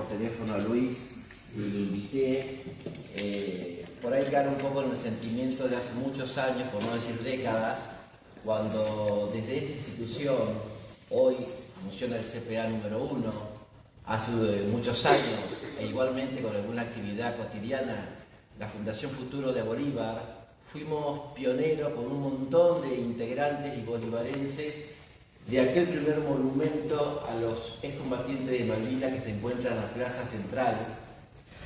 por teléfono a Luis y lo invité. Por ahí quedaron un poco en el sentimiento de hace muchos años, por no decir décadas, cuando desde esta institución, hoy funciona el CPA número 1, hace muchos años, e igualmente con alguna actividad cotidiana, la Fundación Futuro de Bolívar, fuimos pioneros con un montón de integrantes y bolivarenses de aquel primer monumento a los excombatientes de Malvinas que se encuentra en la Plaza Central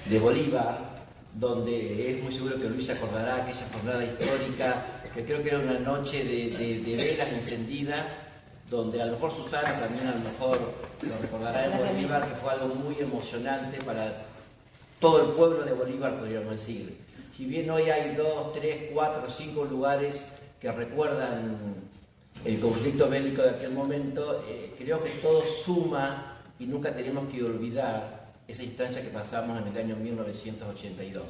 de Bolívar, donde es muy seguro que Luis se acordará aquella jornada histórica, que creo que era una noche de velas encendidas, donde a lo mejor Susana también a lo mejor lo recordará en Bolívar, que fue algo muy emocionante para todo el pueblo de Bolívar, podríamos decir. Si bien hoy hay 2, 3, 4, 5 lugares que recuerdan el conflicto bélico de aquel momento, creo que todo suma y nunca tenemos que olvidar esa instancia que pasamos en el año 1982.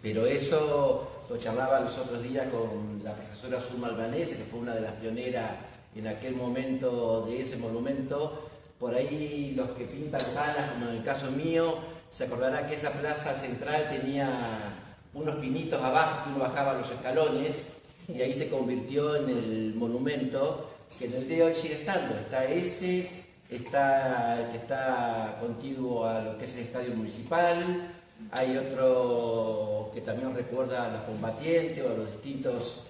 Pero eso lo charlaba los otros días con la profesora Zulma Albanese, que fue una de las pioneras en aquel momento de ese monumento. Por ahí los que pintan canas, como en el caso mío, se acordará que esa plaza central tenía unos pinitos abajo que uno bajaba los escalones y ahí se convirtió en el monumento que en el día de hoy sigue estando. Está ese, está el que está contiguo a lo que es el estadio municipal, hay otro que también recuerda a los combatientes o a las distintas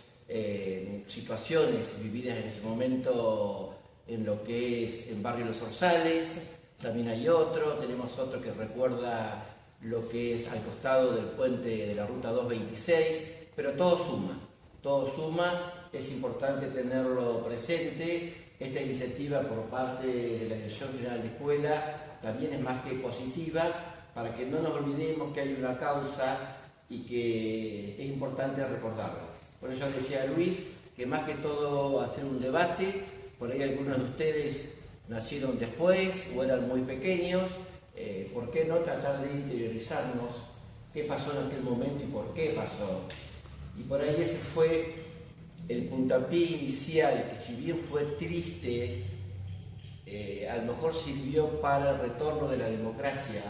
situaciones vividas en ese momento en lo que es en Barrio Los Orzales. También hay otro, tenemos otro que recuerda lo que es al costado del puente de la Ruta 226, pero todo suma, es importante tenerlo presente. Esta iniciativa por parte de la Dirección General de Escuela también es más que positiva, para que no nos olvidemos que hay una causa y que es importante recordarla. Por eso decía a Luis que más que todo hacer un debate, por ahí algunos de ustedes nacieron después o eran muy pequeños, ¿por qué no tratar de interiorizarnos qué pasó en aquel momento y por qué pasó? Y por ahí ese fue el puntapié inicial, que si bien fue triste, a lo mejor sirvió para el retorno de la democracia,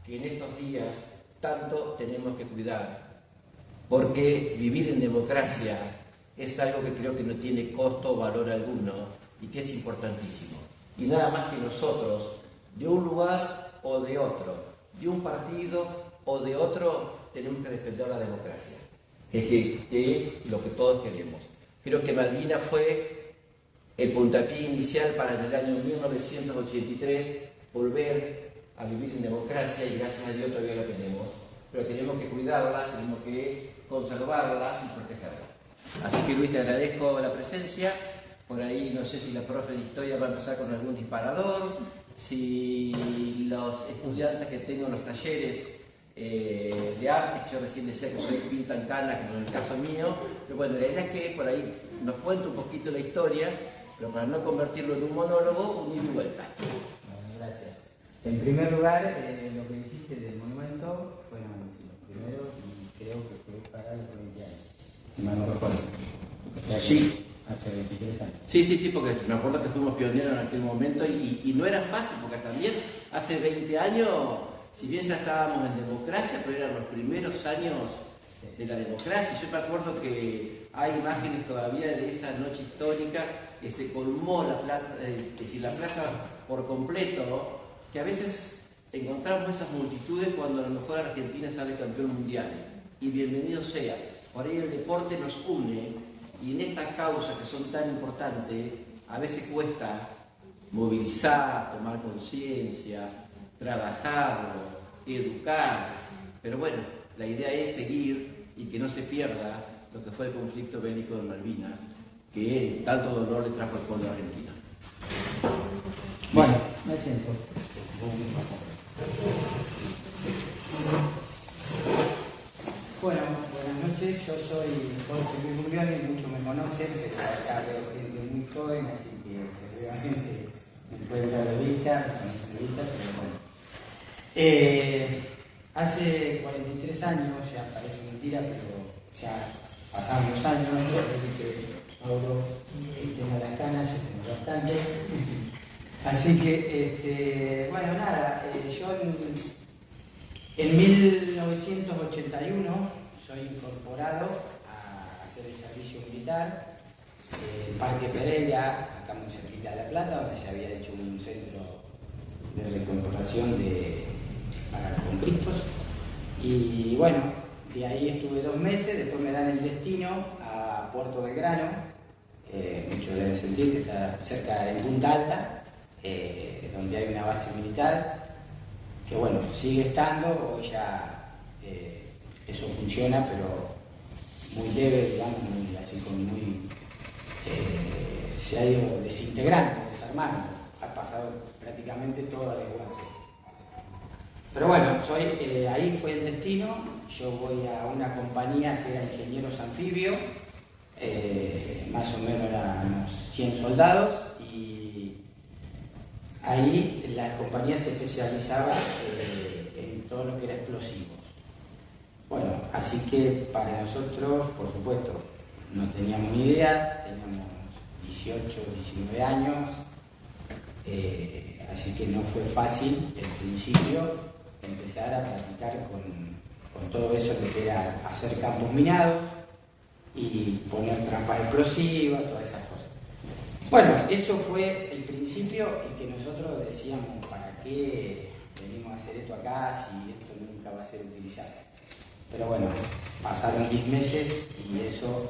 que en estos días tanto tenemos que cuidar, porque vivir en democracia es algo que creo que no tiene costo o valor alguno y que es importantísimo. Y nada más que nosotros, de un lugar o de otro, de un partido o de otro, tenemos que defender la democracia, que es lo que todos queremos. Creo que Malvinas fue el puntapié inicial para en el año 1983 volver a vivir en democracia, y gracias a Dios todavía lo tenemos, pero tenemos que cuidarla, tenemos que conservarla y protegerla. Así que Luis, te agradezco la presencia. Por ahí no sé si la profe de historia va a empezar con algún disparador, si los estudiantes que tengo en los talleres de arte, que yo recién decía que por ahí pintan canas, como en el caso mío, pero bueno, la idea es que por ahí nos cuente un poquito la historia, pero para no convertirlo en un monólogo, un ida y vuelta. Gracias. En primer lugar, lo que dijiste del monumento fue lo primero, y creo que fue para los 20 años, si mal no recuerdo. Sí. Hace 23 años. Sí, porque me acuerdo que fuimos pioneros en aquel momento y no era fácil, porque también hace 20 años, si bien ya estábamos en democracia, pero eran los primeros años de la democracia. Yo me acuerdo que hay imágenes todavía de esa noche histórica que se colmó la plaza por completo, que a veces encontramos esas multitudes cuando a lo mejor Argentina sale campeón mundial. Y bienvenido sea. Por ahí el deporte nos une. Y en estas causas que son tan importantes, a veces cuesta movilizar, tomar conciencia, trabajarlo, educar. Pero bueno, la idea es seguir y que no se pierda lo que fue el conflicto bélico de Malvinas, que tanto dolor le trajo al pueblo argentino. Bueno, me siento. Bueno, buenas noches, yo soy Jorge Luis Burrioni, muchos me conocen, pero acá veo gente muy joven, así que seguramente me pueden dar revista, pero bueno. Hace 43 años, ya parece mentira, pero ya pasaron los años, desde que Mauro tengo las canas, yo tengo bastante. Así que, bueno, nada, yo en 1981 soy incorporado a hacer el servicio militar en Parque Pereira, acá muy cerquita de La Plata, donde se había hecho un centro de reincorporación para conflictos. Y bueno, de ahí estuve 2 meses, después me dan el destino a Puerto Belgrano, muchos deben sentir que está cerca de Punta Alta, donde hay una base militar, que bueno, sigue estando, hoy ya eso funciona, pero muy leve, digamos, así como muy... se ha ido desintegrando, desarmando, ha pasado prácticamente toda la desguace. Pero bueno, ahí fue el destino, yo voy a una compañía que era ingenieros anfibios, más o menos eran unos 100 soldados, y ahí la compañía se especializaba en todo lo que era explosivos. Bueno, así que para nosotros, por supuesto, no teníamos ni idea, teníamos 18, 19 años, así que no fue fácil el principio empezar a practicar con todo eso que era hacer campos minados y poner trampas explosivas, todas esas cosas. Bueno, eso fue el principio y que nosotros decíamos, ¿para qué venimos a hacer esto acá si esto nunca va a ser utilizado? Pero bueno, pasaron 10 meses y eso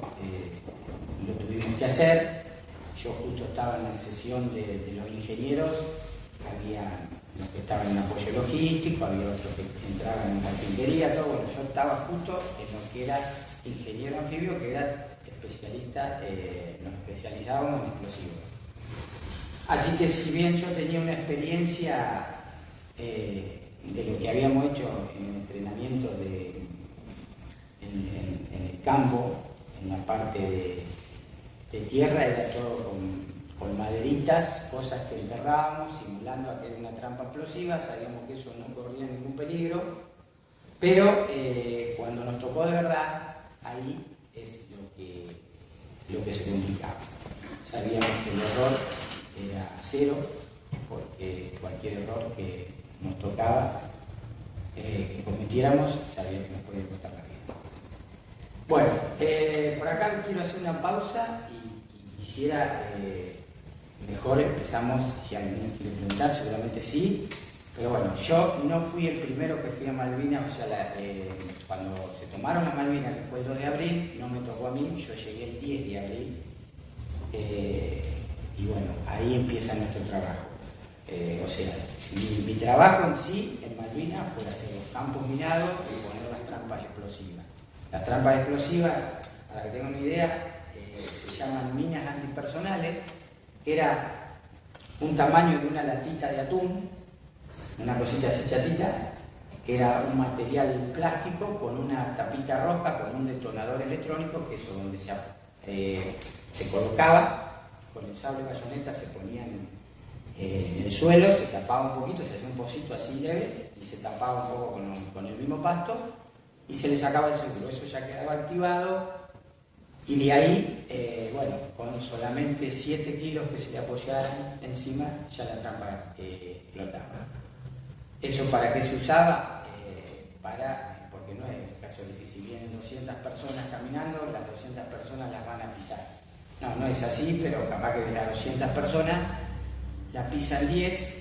lo tuvimos que hacer. Yo justo estaba en la sesión de los ingenieros, había los que estaban en apoyo logístico, había otros que entraban en carpintería, todo. Bueno, yo estaba justo en lo que era ingeniero anfibio, que era especialista, nos especializábamos en explosivos. Así que si bien yo tenía una experiencia de lo que habíamos hecho en el entrenamiento en el campo, en la parte de tierra, era todo con maderitas, cosas que enterrábamos, simulando a que era una trampa explosiva, sabíamos que eso no corría ningún peligro, pero cuando nos tocó de verdad, ahí es lo que se complicaba. Sabíamos que el error era cero, porque cualquier error que nos tocaba, que cometiéramos, sabíamos que nos podía costar la vida. Bueno, por acá quiero hacer una pausa y quisiera, mejor empezamos, si alguien quiere preguntar, seguramente sí, pero bueno, yo no fui el primero que fui a Malvinas, o sea, cuando se tomaron las Malvinas, que fue el 2 de abril, no me tocó a mí, yo llegué el 10 de abril, y bueno, ahí empieza nuestro trabajo. O sea, mi trabajo en sí, en Malvinas, fue hacer los campos minados y poner las trampas explosivas. Las trampas explosivas, para que tengan una idea, se llaman minas antipersonales, que era un tamaño de una latita de atún, una cosita así chatita, que era un material plástico con una tapita roja, con un detonador electrónico, que eso donde se colocaba, con el sable bayoneta se ponía en el suelo, se tapaba un poquito, se hacía un pocito así leve, y se tapaba un poco con el mismo pasto, y se le sacaba el seguro. Eso ya quedaba activado, y de ahí, bueno, con solamente 7 kilos que se le apoyaran encima, ya la trampa explotaba. ¿Eso para qué se usaba? Porque no es el caso de que si vienen 200 personas caminando, las 200 personas las van a pisar. No es así, pero capaz que de las 200 personas la pisan 10,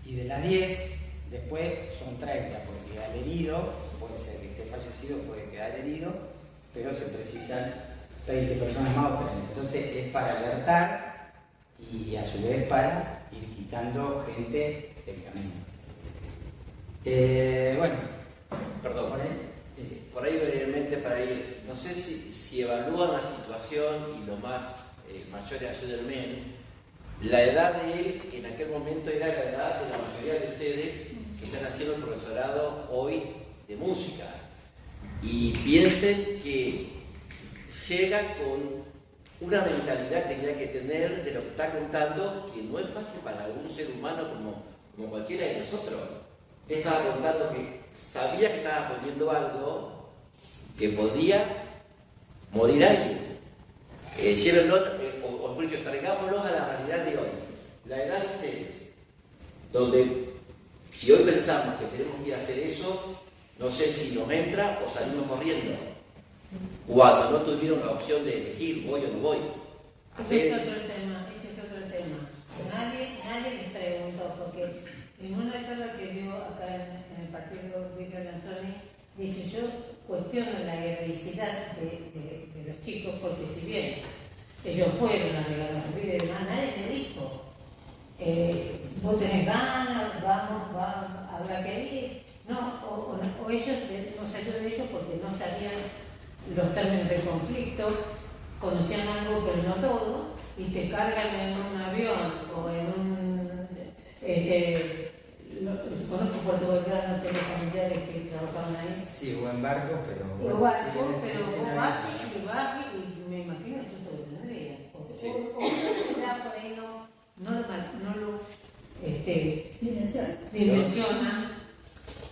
y de las 10 después son 30, porque al herido, puede ser que esté fallecido, puede quedar herido, pero se precisan 20 personas más o 30. Entonces es para alertar y a su vez para ir quitando gente del camino. Bueno, Perdón, por ahí brevemente para ir, no sé si evalúan la situación y lo más mayores ayúdenme. La edad de él en aquel momento era la edad de la mayoría de ustedes que están haciendo el profesorado hoy de música. Y piensen que llega con una mentalidad que tenía que tener de lo que está contando, que no es fácil para algún ser humano como cualquiera de nosotros. Él estaba contando que sabía que estaba poniendo algo que podía morir alguien. Llévenlo, o traigámoslo a la realidad de hoy. la edad de ustedes, donde si hoy pensamos que tenemos que hacer eso, no sé si nos entra o salimos corriendo. Cuando no tuvieron la opción de elegir, voy o no voy. Ese es otro tema. Nadie les preguntó, porque en una charla que dio acá en el partido Víctor Lanzoni, dice: yo cuestiono la heroicidad de los chicos, porque si bien ellos fueron a regalar su vida y demás, nadie le dijo, vos tenés ganas, vamos, habrá que ir. No, o ellos, no salió de ellos porque no sabían los términos del conflicto, conocían algo pero no todo, y te cargan en un avión o en un... conozco Puerto Belgrano, tengo familiares que trabajaban ahí. Sí, o en barco, pero... O barco, pero vos vas y me imagino eso es lo que tendría. O será por ahí no lo dimensionan.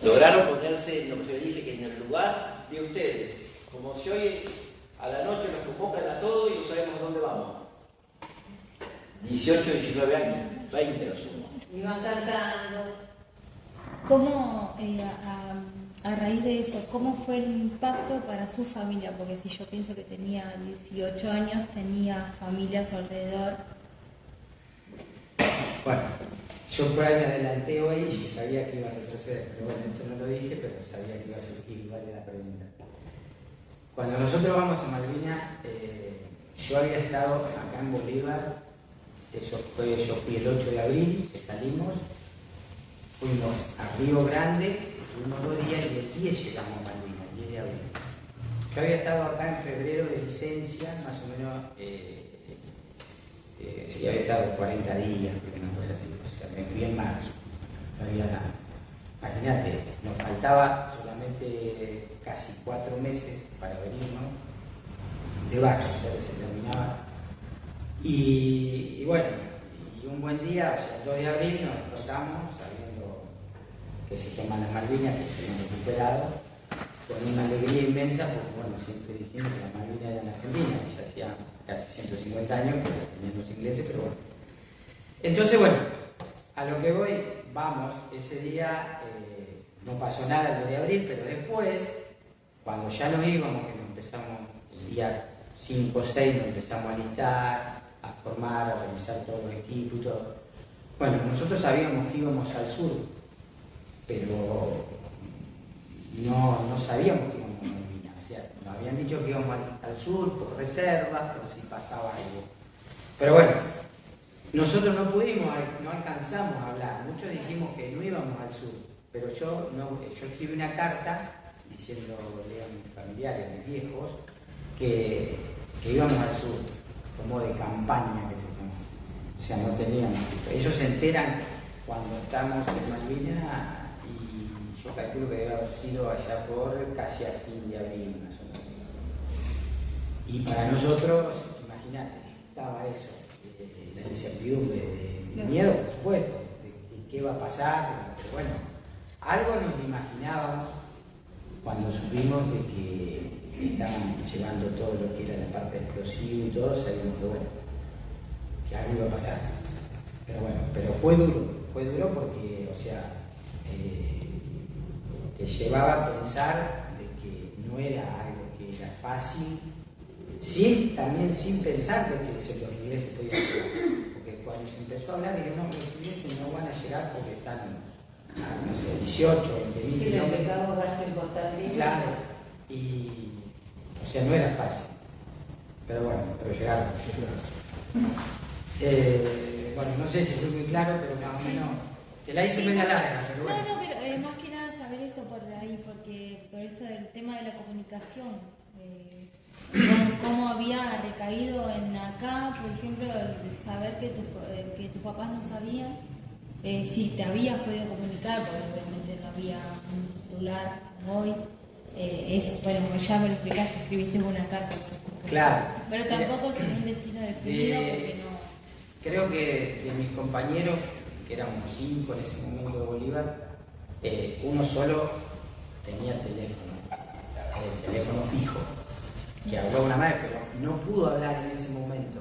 Lograron ponerse en lo que yo dije, que en el lugar de ustedes, como si hoy a la noche nos convocan a todos y no sabemos a dónde vamos. 18, 19 años, 20 lo sumo. Iban cantando. ¿Cómo, a raíz de eso, cómo fue el impacto para su familia? Porque si yo pienso que tenía 18 años, tenía familia a su alrededor. Bueno, yo por ahí me adelanté hoy y sabía que iba a retroceder, pero bueno, esto no lo dije, pero sabía que iba a surgir igual de la pregunta. Cuando nosotros vamos a Malvinas, yo había estado acá en Bolívar, yo fui el 8 de abril, que salimos, fuimos a Río Grande, estuvimos 2 días y el 10 llegamos a Malvinas, el 10 de abril. Yo había estado acá en febrero de licencia, más o menos, sí, había estado 40 días, porque no fue así, o sea, me fui en marzo, no había nada. Imagínate, nos faltaba solamente casi 4 meses para venirnos de baja, o sea, que se terminaba. Y bueno, y un buen día, o sea, el 2 de abril nos explotamos, sabiendo que se toman las Malvinas, que se han recuperado, con una alegría inmensa, porque bueno, siempre dijimos que las Malvinas eran Argentina, que ya hacía casi 150 años que tenían los ingleses, pero bueno. Entonces, bueno, a lo que voy, vamos, ese día no pasó nada el 2 de abril, pero después, cuando ya nos íbamos, que nos empezamos el día 5 o 6, nos empezamos a alistar, a formar, a organizar todos los equipos y todo. Bueno, nosotros sabíamos que íbamos al sur, pero no sabíamos que íbamos a Malvinas. O sea, nos habían dicho que íbamos al sur por reservas, por si pasaba algo. Pero bueno, nosotros no pudimos, no alcanzamos a hablar. Muchos dijimos que no íbamos al sur, pero yo escribí una carta diciéndole a mis familiares, a mis viejos, que íbamos al sur, como de campaña que se llama. O sea, no teníamos. Ellos se enteran cuando estamos en Malvinas y yo calculo que debe haber sido allá por casi a fin de abril, más o menos. Y para nosotros, imagínate, estaba eso, la incertidumbre, de miedo, por supuesto, de qué va a pasar, pero bueno, algo nos imaginábamos cuando supimos de que estaban llevando todo lo que era la parte explosiva y todo, sabíamos que bueno, que algo iba a pasar. Pero bueno, pero fue duro porque, o sea, te llevaba a pensar de que no era algo que era fácil, también sin pensar de que los ingleses podían llegar. Porque cuando se empezó a hablar, dije, no, los ingleses no van a llegar porque están a, no sé, 18, 20 mil kilómetros. Sí, le pegamos gasto importante. Claro, y, o sea, no era fácil. Pero bueno, pero llegaron. Bueno, no sé si fue muy claro, pero más o menos. Te la hice media larga, pero bueno. No, pero más que nada saber eso por ahí, porque por esto del tema de la comunicación, cómo había recaído en acá, por ejemplo, el saber que tus papás no sabían, si te habías podido comunicar, porque obviamente no había un celular como hoy. Bueno, como ya me lo explicaste, escribiste una carta. Claro. Pero tampoco sin un destino definido, porque no. Creo que de mis compañeros, que éramos 5 en ese momento de Bolívar, uno solo tenía teléfono fijo, que habló una vez, pero no pudo hablar en ese momento.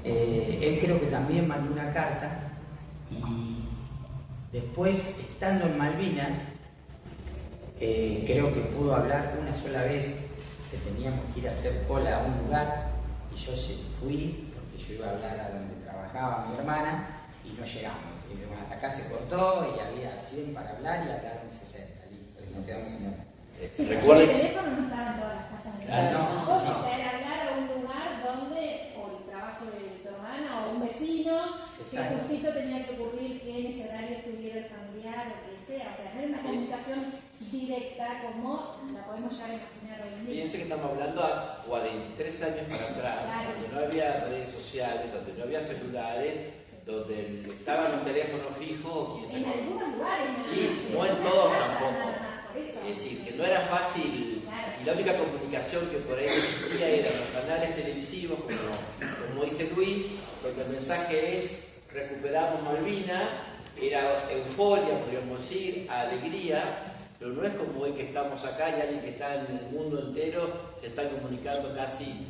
él creo que también mandó una carta y después, estando en Malvinas, creo que pudo hablar una sola vez que teníamos que ir a hacer cola a un lugar y yo fui porque yo iba a hablar a donde trabajaba mi hermana y no llegamos. Y bueno, hasta acá se cortó y había 100 para hablar y hablaron 60. Listo, y nos quedamos sin hablar. Sí, Recuerden- el teléfono no estaba en todas las casas de Claro, no, o sí. sea, era hablar a un lugar donde, o el trabajo de tu hermana, o un vecino, que Exacto. justito tenía que ocurrir que en ese horario estuviera el familiar o que sea. O sea, no era una comunicación directa como la podemos ya imaginar hoy en día. Piense que estamos hablando a 43 años para atrás, Claro. donde no había redes sociales, donde no había celulares, donde estaban los teléfonos fijos o quien En se algunos lugares, Sí, no en una todos casa, tampoco. nada más, por eso. Es decir, que no era fácil, Claro. y la única comunicación que por ahí existía eran los canales televisivos, como dice Luis, donde el mensaje es recuperamos Malvinas, era euforia, podríamos decir, alegría, pero no es como hoy que estamos acá y alguien que está en el mundo entero se está comunicando casi,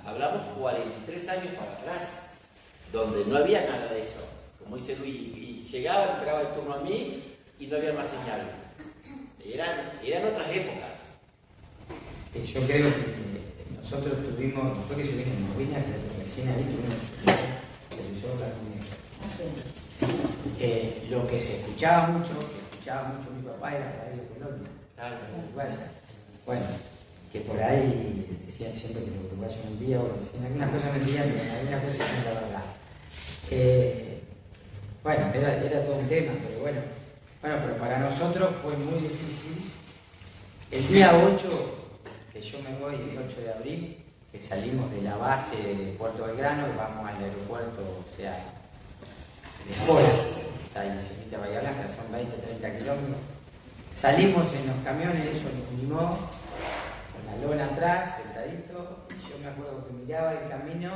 hablamos 43 años para atrás, donde no había nada de eso, como dice Luis, y llegaba, me tocaba el turno a mí y no había más señal. Eran otras épocas. Yo creo que nosotros tuvimos, después que yo vine en Malvinas, recién ahí tuvimos televisor blanco y negro. Lo que se escuchaba mucho mi papá era Radio Colonia, Claro. uruguaya. Bueno, que por ahí decían siempre que los uruguayos mentían, o decían algunas cosas mentían, pero algunas cosas eran la verdad. Bueno, era todo un tema, pero bueno, pero para nosotros fue muy difícil. El día 8, que yo me voy, el 8 de abril, que salimos de la base de Puerto Belgrano y vamos al aeropuerto, o sea, de Jola, está ahí cerquita de Bahía Blanca, son 20, 30 kilómetros. Salimos en los camiones, eso nos unimos, con la lona atrás, sentadito, y yo me acuerdo que miraba el camino,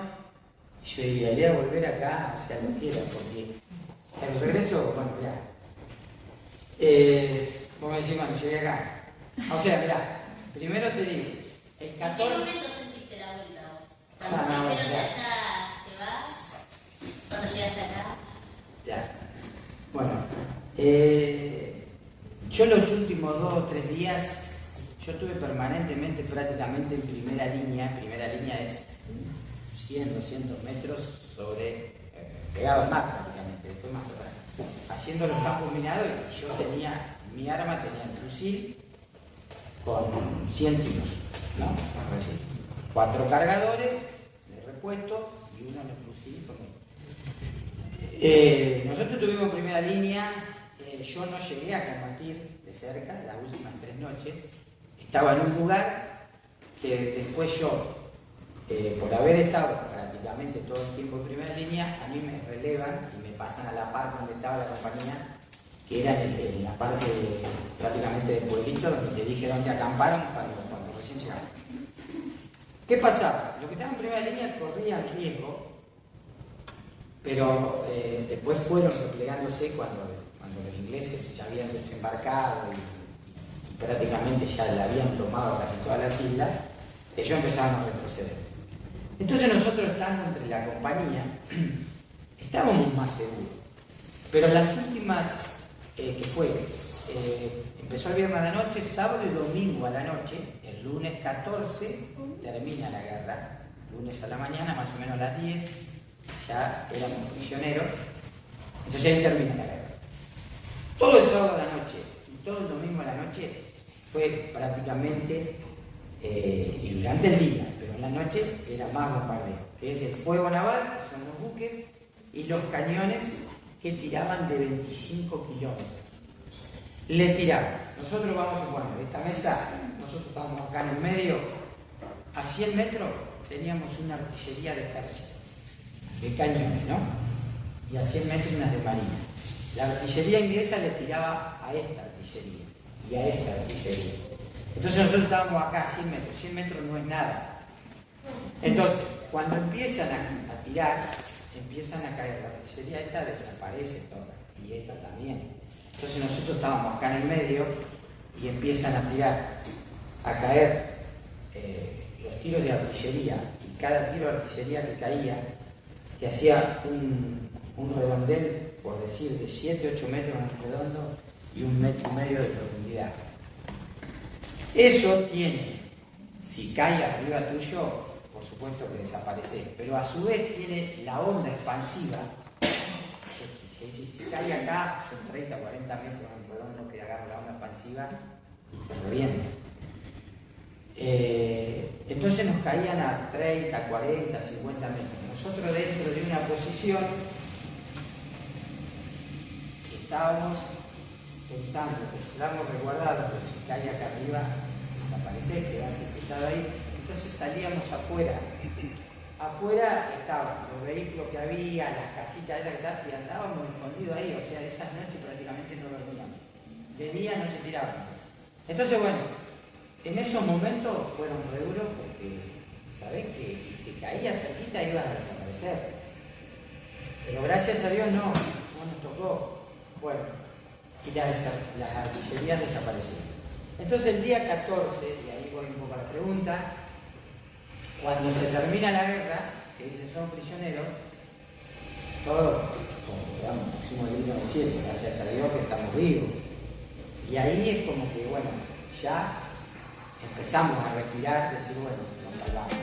y yo diría, voy a volver acá, o sea, lo quiero, porque el regreso, bueno, ya. Vos me decís, bueno, llegué acá. O sea, mirá, primero te digo, el ¿En qué 14... momento sentiste la vuelta vos? Cuando Ah, no, te dijeron que ya. allá te vas, cuando llegaste acá. Ya. Bueno, yo los últimos 2 o 3 días, yo estuve permanentemente, prácticamente en primera línea. Primera línea es 100, 200 metros sobre, pegado al mar prácticamente, después más atrás, haciendo los campos minados y yo tenía, mi arma tenía el fusil con 100 tiros, ¿no? Vamos a decir, 4 cargadores de repuesto y uno en el fusil conmigo. Nosotros tuvimos primera línea, yo no llegué a combatir de cerca las últimas 3 noches, estaba en un lugar que después yo, por haber estado prácticamente todo el tiempo en primera línea, a mí me relevan y me pasan a la parte donde estaba la compañía, que era en la parte prácticamente del pueblito, donde te dije donde acamparon cuando recién llegamos. ¿Qué pasaba? Los que estaban en primera línea corrían riesgo, pero después fueron replegándose cuando los ingleses ya habían desembarcado y prácticamente ya le habían tomado casi todas las islas, ellos empezaron a retroceder. Entonces nosotros estando entre la compañía, estábamos más seguros, pero las últimas que fue, empezó el viernes a la noche, sábado y domingo a la noche, el lunes 14 termina la guerra, lunes a la mañana, más o menos a las 10, ya éramos prisioneros, entonces ahí termina la guerra. Todo el sábado a la noche y todo el domingo a la noche fue prácticamente, y durante el día, pero en la noche era más bombardeo, que es el fuego naval, que son los buques, y los cañones que tiraban de 25 kilómetros. Le tiraban. Nosotros vamos a poner esta mesa, nosotros estábamos acá en el medio, a 100 metros teníamos una artillería de ejército, de cañones, ¿no? Y a 100 metros unas de marina. La artillería inglesa le tiraba a esta artillería y a esta artillería. Entonces nosotros estábamos acá a 100 metros no es nada. Entonces, cuando empiezan a tirar, empiezan a caer, la artillería esta desaparece toda, y esta también. Entonces nosotros estábamos acá en el medio y empiezan a tirar, a caer los tiros de artillería, y cada tiro de artillería que caía que hacía un redondel, por decir, de 7-8 metros en redondo y 1,5 metros de profundidad. Eso tiene, si cae arriba tuyo, por supuesto que desaparece, pero a su vez tiene la onda expansiva. Si cae acá, son 30-40 metros en redondo que agarra la onda expansiva y te revienta. Entonces nos caían a 30, 40, 50 metros. Nosotros dentro de una posición estábamos pensando que estábamos resguardados, pero si cae acá arriba, desaparece, quedase pesado ahí. Entonces salíamos afuera. Afuera estaban los vehículos que había, las casitas esas que estaban, y andábamos escondidos ahí, o sea, esas noches prácticamente no dormíamos. De día no se tiraban. Entonces, bueno, en esos momentos fueron re duros porque sabés que si te caías cerquita ibas a desaparecer. Pero gracias a Dios no nos tocó. Bueno, y las artillerías desaparecieron. Entonces el día 14, y ahí voy un poco a la pregunta, cuando se termina la guerra, que dicen son prisioneros, todos, como pusimos el 1907, gracias a Dios que estamos vivos. Y ahí es como que, bueno, ya empezamos a respirar, decir, bueno, nos salvamos.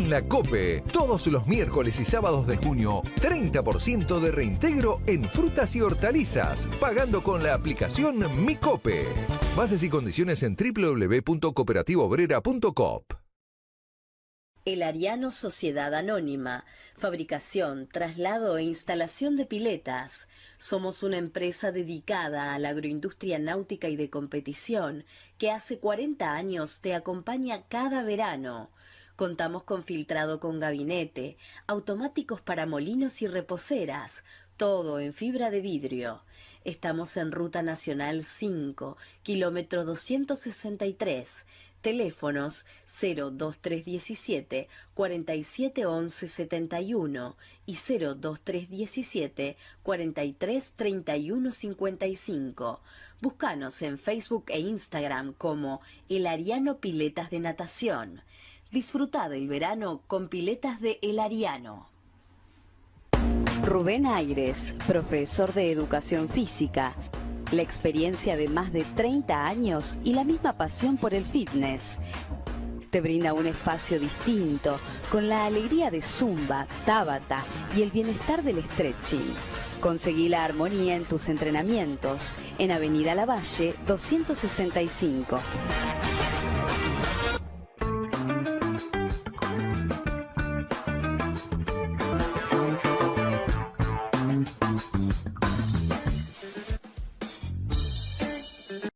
La COPE, todos los miércoles y sábados de junio, 30% de reintegro en frutas y hortalizas, pagando con la aplicación Mi COPE. Bases y condiciones en www.cooperativaobrera.coop. El Ariano Sociedad Anónima, fabricación, traslado e instalación de piletas. Somos una empresa dedicada a la agroindustria náutica y de competición que hace 40 años te acompaña cada verano. Contamos con filtrado con gabinete, automáticos para molinos y reposeras, todo en fibra de vidrio. Estamos en Ruta Nacional 5, kilómetro 263, teléfonos 02317 4711 71 y 02317 43 31 55. Búscanos en Facebook e Instagram como El Ariano Piletas de Natación. Disfruta del verano con piletas de El Ariano. Rubén Aires, profesor de educación física. La experiencia de más de 30 años y la misma pasión por el fitness. Te brinda un espacio distinto, con la alegría de Zumba, Tabata y el bienestar del stretching. Conseguí la armonía en tus entrenamientos en Avenida Lavalle 265.